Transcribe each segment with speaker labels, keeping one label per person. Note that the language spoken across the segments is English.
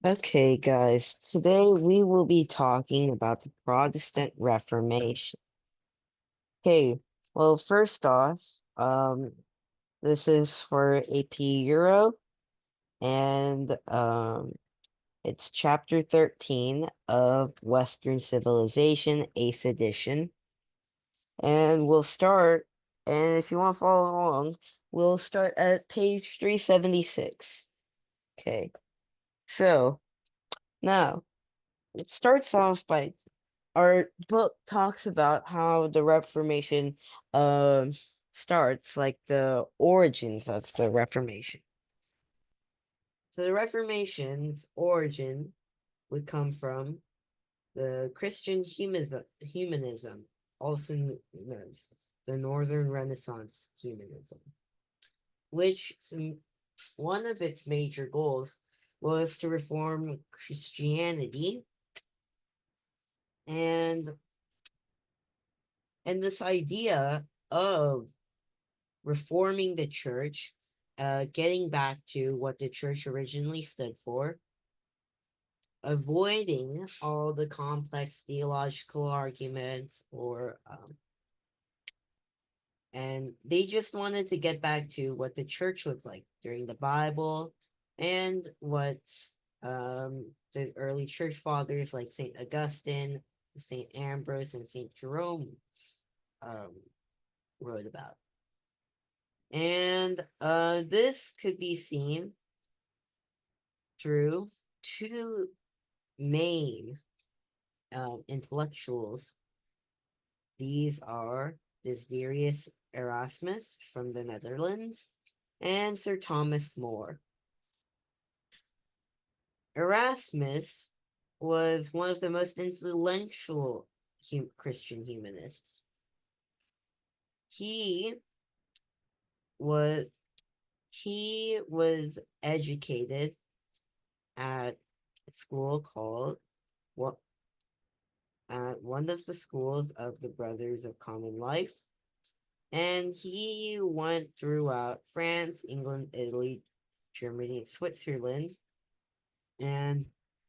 Speaker 1: Okay, guys, today we will be talking about the Protestant Reformation. Okay, well, first off, this is for AP Euro, and it's chapter 13 of Western Civilization, 8th edition. And we'll start, and if you want to follow along, we'll start at page 376. Okay, so now it starts off by our book talks about how the Reformation um starts, like the origins of the Reformation. So the Reformation's origin would come from the Christian humanism, also known as the Northern Renaissance humanism, which one of its major goals was to reform Christianity and this idea of reforming the church, getting back to what the church originally stood for, avoiding all the complex theological arguments, and they just wanted to get back to what the church looked like during the Bible and what the early church fathers like Saint Augustine, Saint Ambrose, and Saint Jerome um, wrote about. And this could be seen through two main intellectuals. These are Desiderius Erasmus from the Netherlands and Sir Thomas More. Erasmus was one of the most influential Christian humanists. He was he was educated at a school called what at one of the schools of the Brothers of Common Life, and he went throughout France, England, Italy, Germany, and Switzerland, and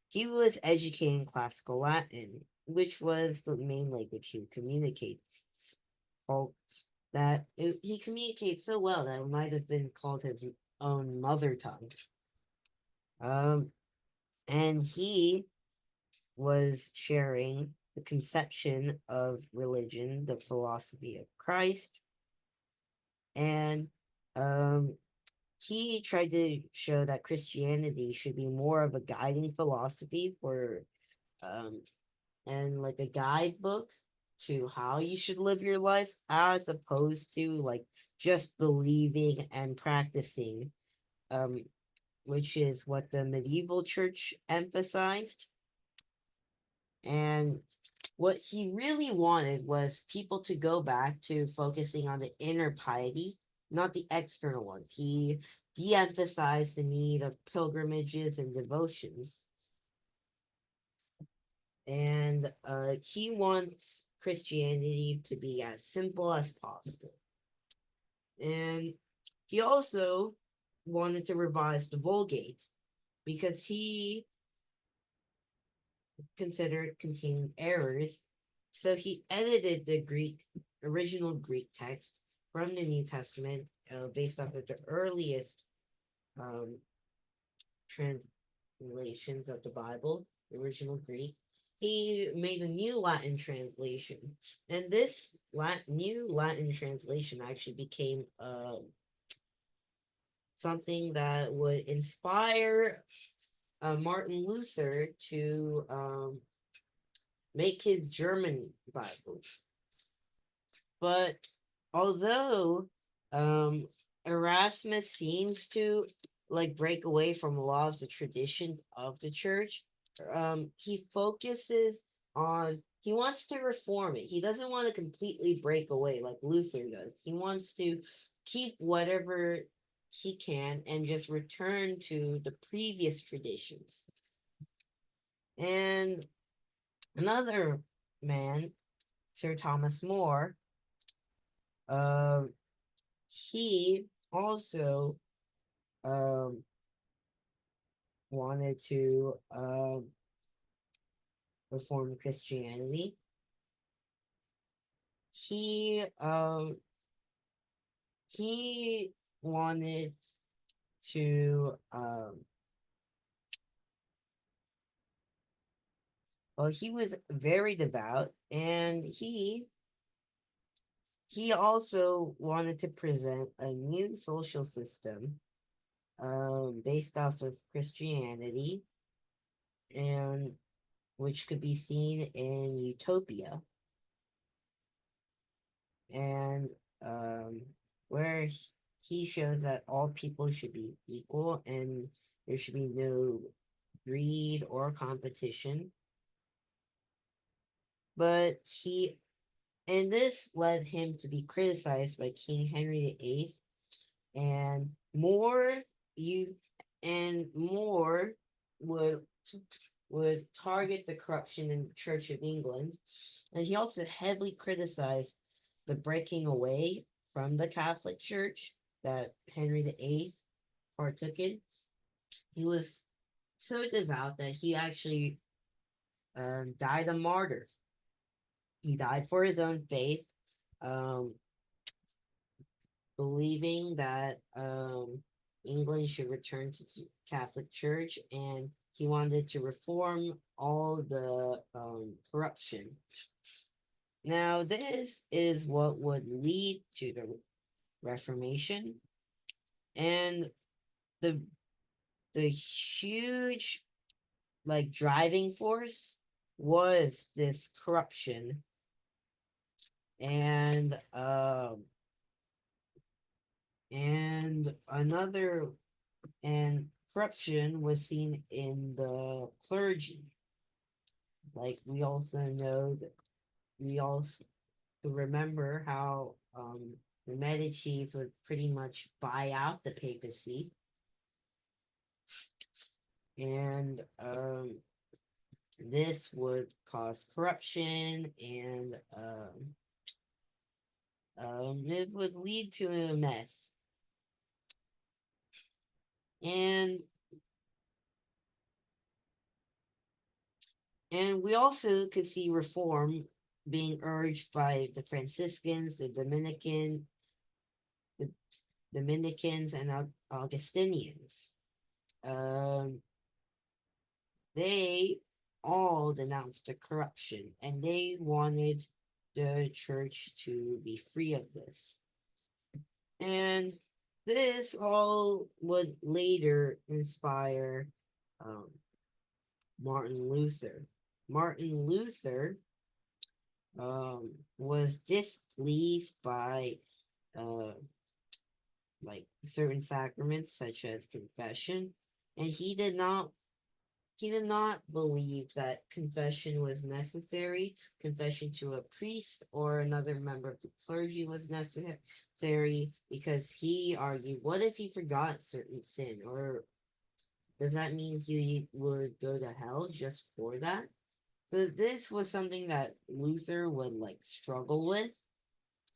Speaker 1: he was educating classical Latin, which was the main language he would communicate. Oh, he communicates so well that it might have been called his own mother tongue. Um, and he was sharing the conception of religion, the philosophy of Christ, and um, he tried to show that Christianity should be more of a guiding philosophy for um, and like a guidebook to how you should live your life, as opposed to like just believing and practicing, um, which is what the medieval church emphasized. And what he really wanted was people to go back to focusing on the inner piety, not the external ones. He de emphasized the need of pilgrimages and devotions. And he wants Christianity to be as simple as possible. And he also wanted to revise the Vulgate because he considered containing errors. So he edited the original Greek text from the New Testament, based off of the earliest um, translations of the Bible, the original Greek. He made a new Latin translation, and this new Latin translation actually became something that would inspire Martin Luther to make his German Bible. But although Erasmus seems to like break away from a lot of the traditions of the church, he focuses on he wants to reform it. He doesn't want to completely break away like Luther does. He wants to keep whatever he can and just return to the previous traditions. And another man, Sir Thomas More, uh, he also um, wanted to reform Christianity. He um he wanted to well, he was very devout, and he also wanted to present a new social system based off of Christianity, and which could be seen in Utopia, and um, where he shows that all people should be equal and there should be no greed or competition. But this led him to be criticized by King Henry VIII, and youth more would target the corruption in the Church of England. And he also heavily criticized the breaking away from the Catholic Church that Henry VIII partook in. He was so devout that he actually died a martyr. He died for his own faith, um, believing that England should return to the Catholic Church, and he wanted to reform all the corruption. Now, this is what would lead to the Reformation, and the huge driving force was this corruption, and and another and corruption was seen in the clergy. Like we also know that we also remember how the Medicis would pretty much buy out the papacy, and this would cause corruption, and it would lead to a mess. And we also could see reform being urged by the Franciscans, the Dominicans, and Augustinians. Um, they all denounced the corruption, and they wanted the church to be free of this. And this all would later inspire um, Martin Luther. Martin Luther was displeased by uh, certain sacraments such as confession, and he did not believe that confession was necessary. Confession to a priest or another member of the clergy was necessary, because he argued, what if he forgot certain sin? Or does that mean he would go to hell just for that? So this was something that Luther would struggle with.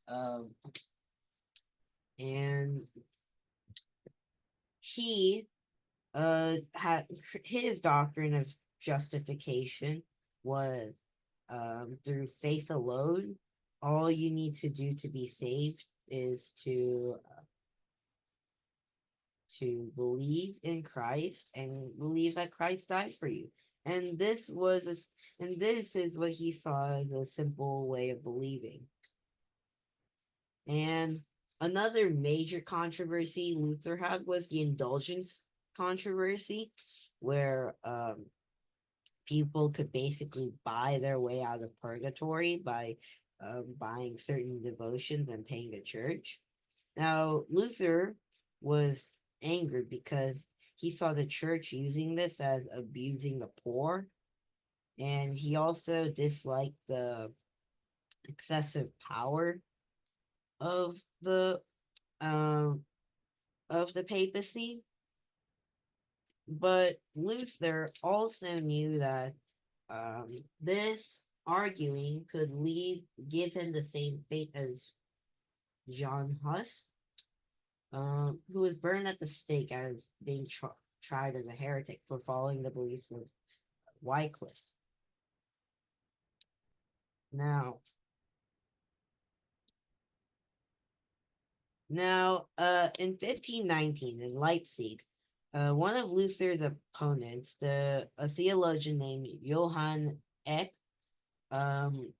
Speaker 1: Um, and he had his doctrine of justification was through faith alone. All you need to do to be saved is to believe in Christ and believe that Christ died for you. And this is what he saw as a simple way of believing. And another major controversy Luther had was the indulgence controversy, where people could basically buy their way out of purgatory by buying certain devotions and paying the church. Now, Luther was angered because he saw the church using this as abusing the poor, and he also disliked the excessive power of the um, papacy. But Luther also knew that this arguing could give him the same fate as John Huss, who was burned at the stake as being tried as a heretic for following the beliefs of Wycliffe. Now, in 1519 in Leipzig, one of Luther's opponents, a theologian named Johann Eck, um,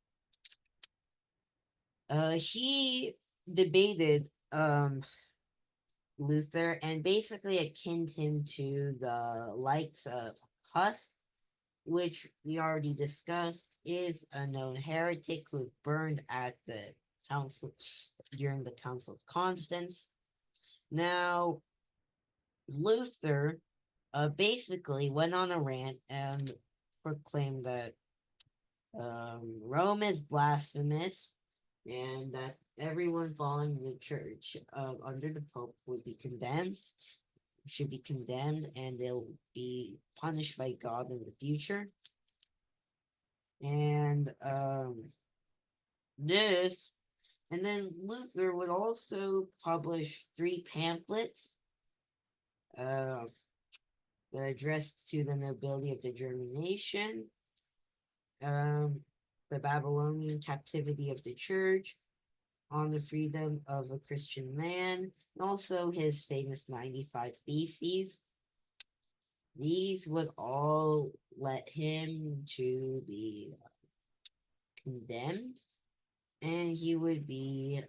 Speaker 1: he debated Luther and basically akined him to the likes of Huss, which we already discussed, is a known heretic who was burned at the council during the Council of Constance. Now, Luther basically went on a rant and proclaimed that Rome is blasphemous and that everyone following the church under the Pope would be condemned, should be condemned, and they'll be punished by God in the future. And this, and then Luther would also publish 3 pamphlets uh, addressed to the nobility of the German nation, um, the Babylonian captivity of the church, on the freedom of a Christian man, and also his famous 95 Theses. These would all let him to be condemned, and he would be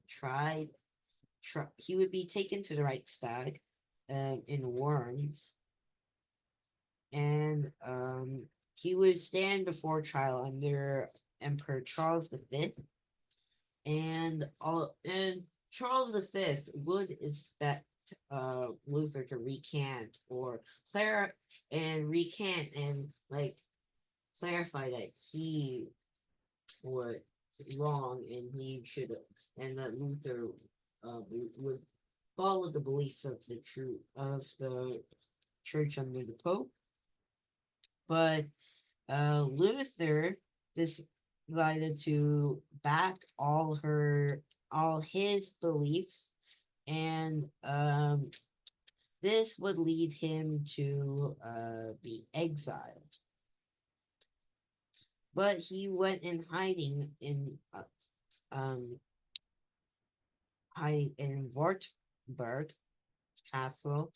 Speaker 1: tried. He would be taken to the Reichstag in Worms, and he would stand before trial under Emperor Charles V, and Charles V would expect Luther to recant and like clarify that he was wrong and he should and that Luther would follow the beliefs of the church under the Pope. But Luther decided to back all his beliefs, and this would lead him to be exiled. But he went in hiding um, in Wartburg Castle,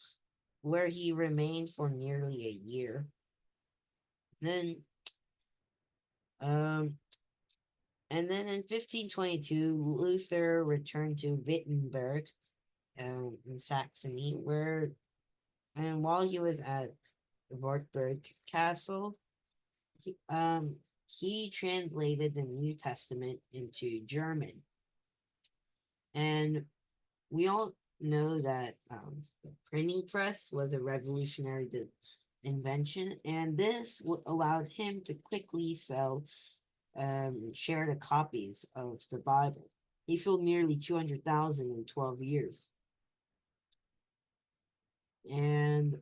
Speaker 1: where he remained for nearly a year. Then, um, and then in 1522, Luther returned to Wittenberg, in Saxony, and while he was at Wartburg Castle, he translated the New Testament into German. And we all know that the printing press was a revolutionary invention, and this allowed him to quickly sell shared copies of the Bible. He sold nearly 200,000 in 12 years. And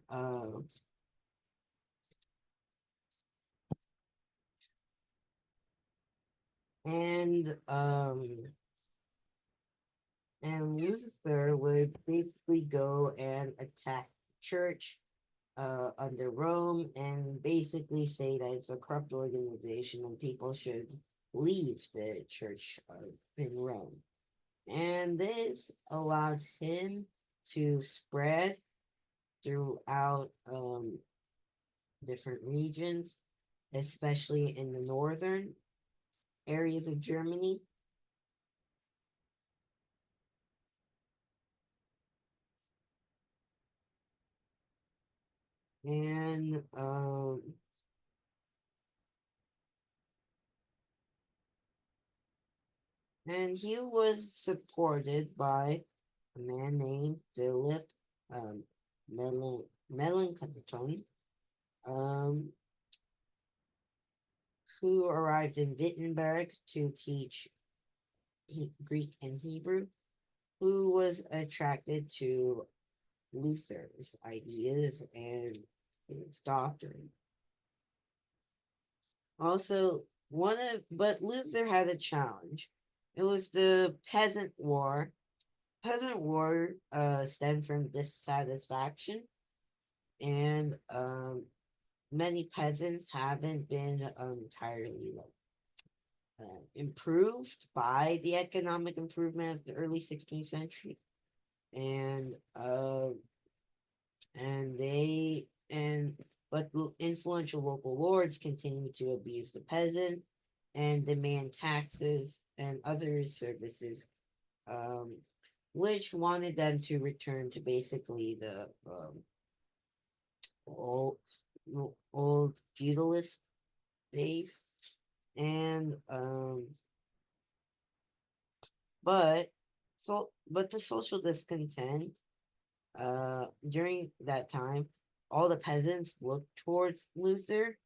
Speaker 1: and um and Luther would basically go and attack the church under Rome and basically say that it's a corrupt organization and people should leave the church in Rome. And this allowed him to spread throughout different regions, especially in the northern areas of Germany. And he was supported by a man named Philip um, Melanchthon, um, who arrived in Wittenberg to teach Greek and Hebrew, who was attracted to Luther's ideas and his doctrine. Also, but Luther had a challenge. It was the Peasant War, peasant war stemmed from dissatisfaction, and many peasants haven't been entirely improved by the economic improvement of the early 16th century, and and they and but influential local lords continue to abuse the peasant and demand taxes and other services, um, which wanted them to return to basically the old old feudalist days. And but but the social discontent during that time, all the peasants looked towards Luther,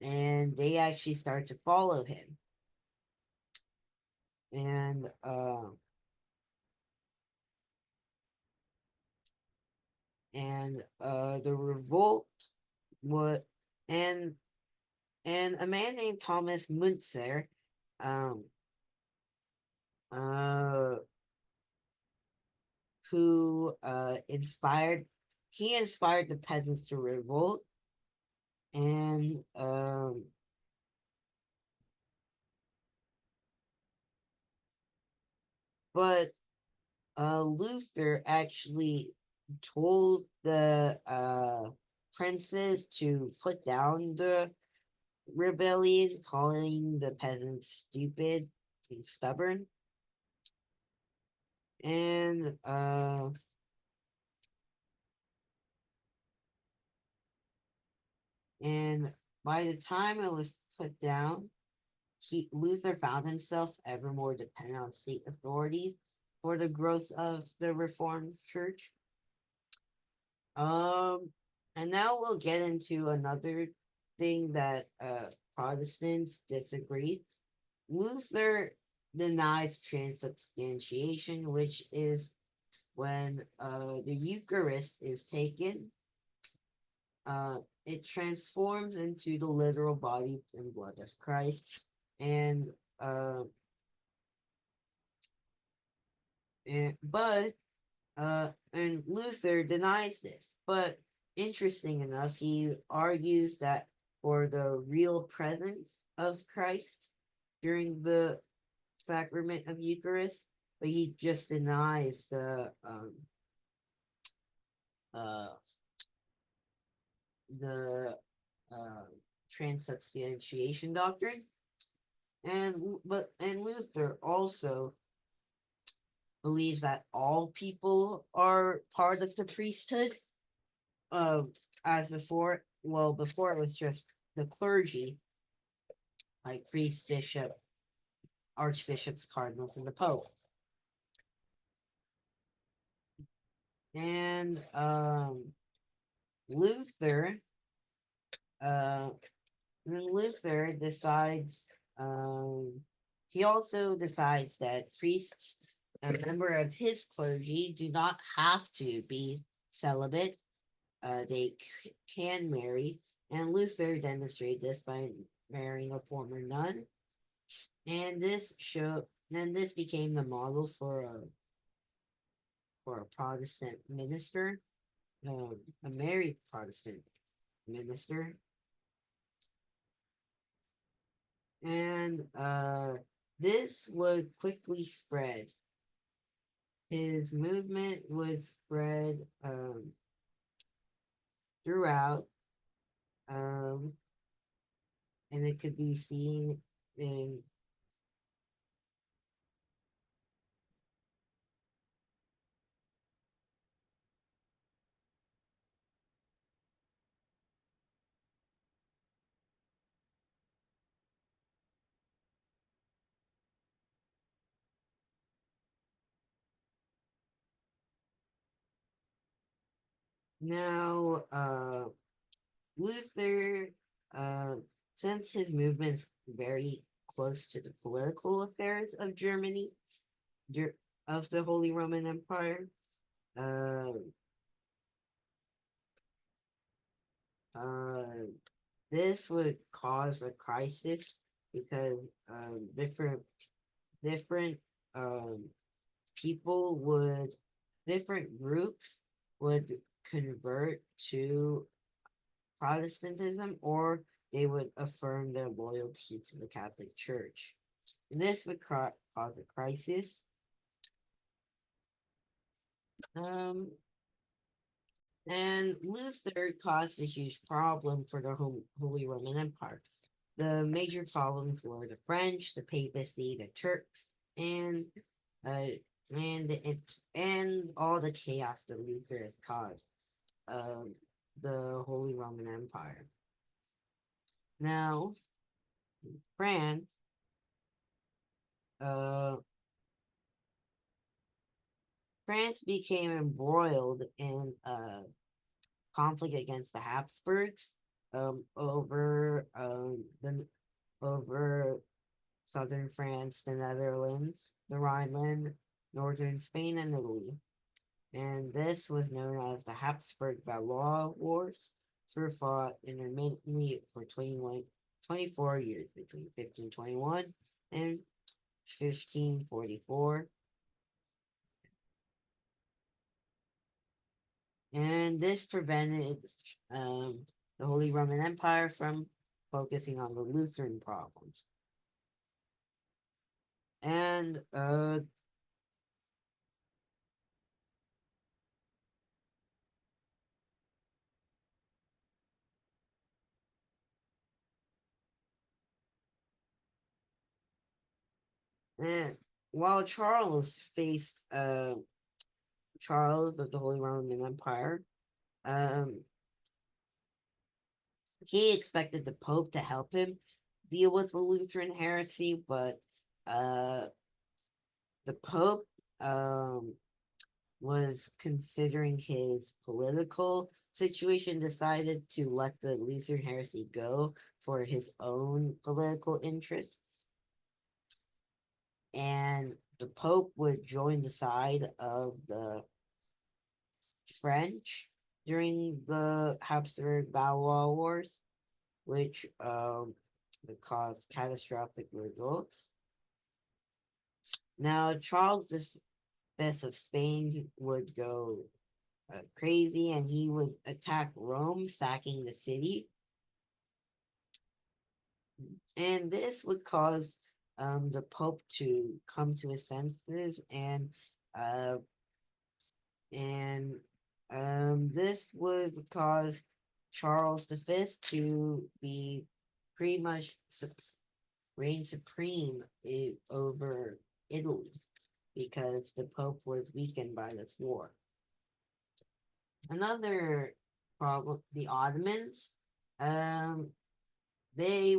Speaker 1: and they actually started to follow him. And the revolt would and and a man named Thomas Muntzer, um, uh, who inspired the peasants to revolt, and but Luther actually told the princes to put down the rebellion, calling the peasants stupid and stubborn. And and by the time it was put down, Luther found himself ever more dependent on state authorities for the growth of the Reformed Church. Um, and now we'll get into another thing that Protestants disagree. Luther denies transubstantiation, which is when the Eucharist is taken, it transforms into the literal body and blood of Christ, and uh, and Luther denies this. But interesting enough, he argues that for the real presence of Christ during the sacrament of Eucharist, but he just denies uh, the uh, transubstantiation doctrine. And Luther also believes that all people are part of the priesthood. Um, as before, well, before it was just the clergy, like priest, bishop, archbishops, cardinals, and the pope. And Luther, uh, Luther decides. Um, he also decides that priests, a member of his clergy, do not have to be celibate. They can marry, and Luther demonstrated this by marrying a former nun, and this became the model for a Protestant minister, a married Protestant minister, and this would quickly spread. His movement would spread throughout, um, and it could be seen in now. Luther, uh, since his movement's very close to the political affairs of Germany, of the Holy Roman Empire, uh, uh, this would cause a crisis because different um, people would different groups would convert to Protestantism, or they would affirm their loyalty to the Catholic Church. And this would cause a crisis. Um, and Luther caused a huge problem for the Holy Roman Empire. The major problems were the French, the papacy, the Turks, and uh, and all the chaos that Luther has caused the Holy Roman Empire. Now, France, uh, France became embroiled in a conflict against the Habsburgs over southern France, the Netherlands, the Rhineland, northern Spain, and Italy. And this was known as the Habsburg Valois Wars, which were fought intermittently for 24 years between 1521 and 1544. And this prevented the Holy Roman Empire from focusing on the Lutheran problems. And and while Charles of the Holy Roman Empire, um, he expected the Pope to help him deal with the Lutheran heresy, but uh, the Pope was considering his political situation, decided to let the Lutheran heresy go for his own political interests. And the Pope would join the side of the French during the Habsburg Valois Wars, which caused catastrophic results. Now, Charles V of Spain would go crazy, and he would attack Rome, sacking the city. And this would cause the Pope to come to his senses, uh, and this would cause Charles V to be pretty much reign supreme over Italy because the Pope was weakened by this war. Another problem, the Ottomans. Um, they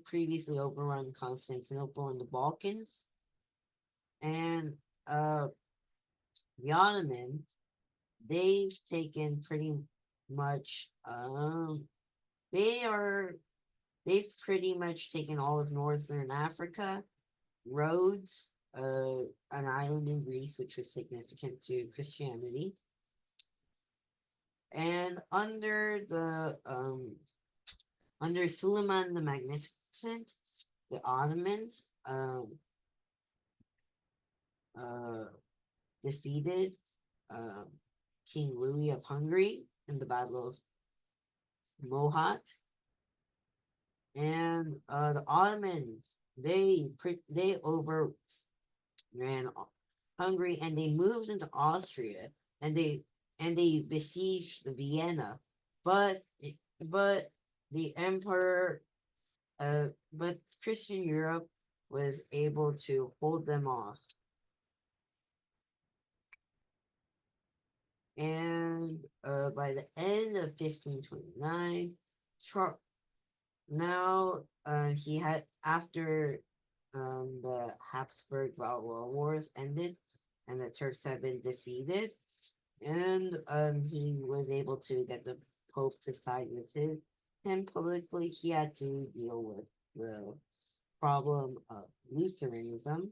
Speaker 1: previously overrun Constantinople in the Balkans, and uh, the Ottomans they've taken pretty much they are they've pretty much taken all of northern Africa, Rhodes, an island in Greece which was significant to Christianity, and under Suleiman the Magnificent, the Ottomans uh, defeated uh, King Louis of Hungary in the Battle of Mohat, and the Ottomans they overran Hungary, and they moved into Austria, and they besieged Vienna, but but the emperor but Christian Europe was able to hold them off. And by the end of 1529, Char- now he had after the Habsburg Valois Wars ended and the Turks had been defeated, and he was able to get the Pope to side with him politically. He had to deal with the problem of Lutheranism.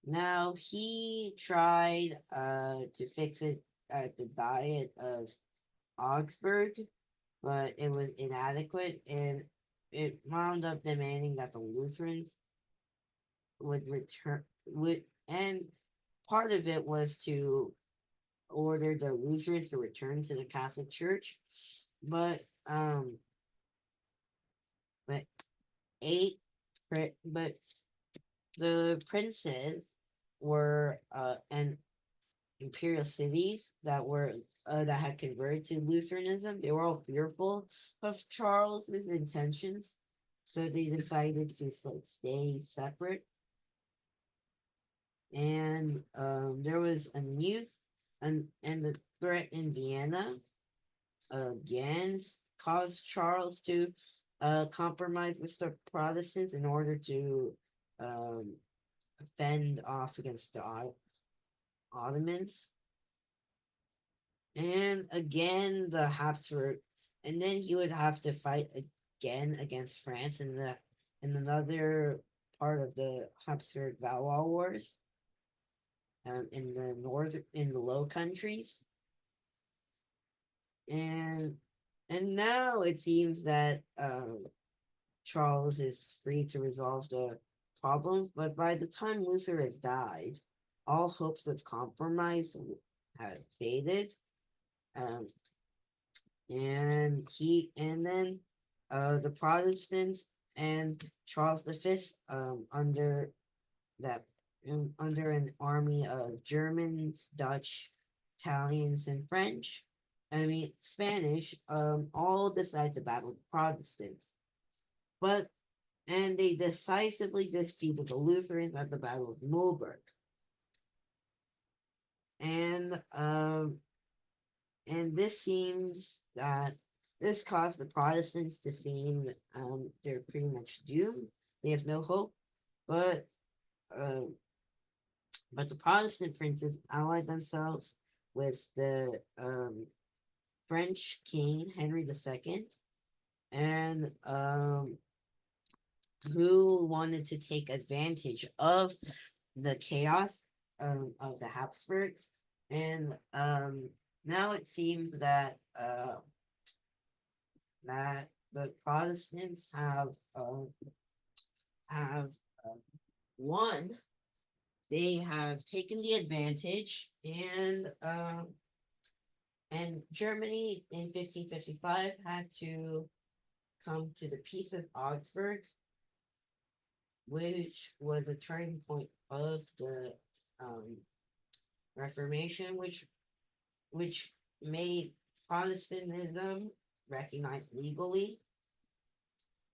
Speaker 1: Now he tried to fix it at the Diet of Augsburg, but it was inadequate, and it wound up demanding that the Lutherans would return would and part of it was to order the Lutherans to return to the Catholic Church, but but eight but the princes were and imperial cities that had converted to Lutheranism. They were all fearful of Charles's intentions, so they decided to like stay separate. And there was a youth and the threat in Vienna again caused Charles to compromise with the Protestants in order to um, fend off against the Ottomans. And again, the Habsburg, and then he would have to fight again against France in another part of the Habsburg Valois Wars in the Low Countries, and now it seems that Charles is free to resolve the problems, but by the time Luther has died, all hopes of compromise had faded. Um, and then the Protestants and Charles V that under an army of Germans, Dutch, Italians, and French, I mean Spanish, all decide to battle the Protestants. But and they decisively defeated the Lutherans at the Battle of Mulberg. And this seems that this caused the Protestants to seem they're pretty much doomed. They have no hope. But uh, the Protestant princes allied themselves with the French king Henry II, and who wanted to take advantage of the chaos of the Habsburgs. And now it seems that the Protestants have uh, won. They have taken the advantage, and Germany in 1555 had to come to the Peace of Augsburg, which was a turning point of the um, Reformation, which made Protestantism recognized legally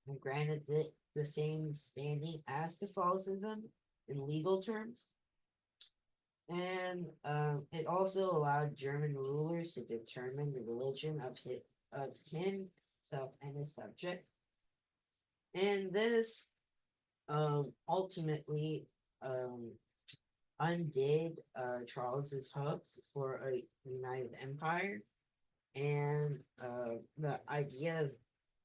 Speaker 1: and granted it the same standing as Catholicism in legal terms. And it also allowed German rulers to determine the religion of himself and his subject. And this ultimately um, undid Charles's hopes for a united empire, and the idea of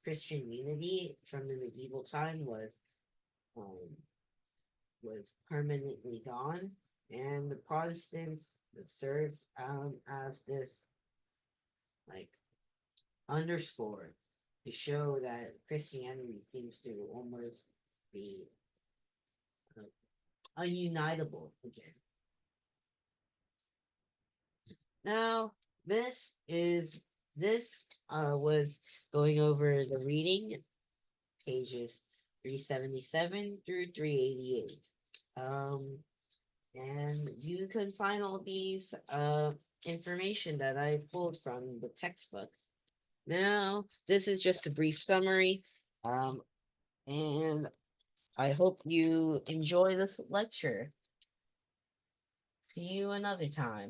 Speaker 1: Christian unity from the medieval time um, was permanently gone, and the Protestants served as this like underscore to show that Christianity seems to almost be ununitable again. Now, this was going over the reading pages 377 through 388. And you can find all these information that I pulled from the textbook. Now, this is just a brief summary, and I hope you enjoy this lecture. See you another time.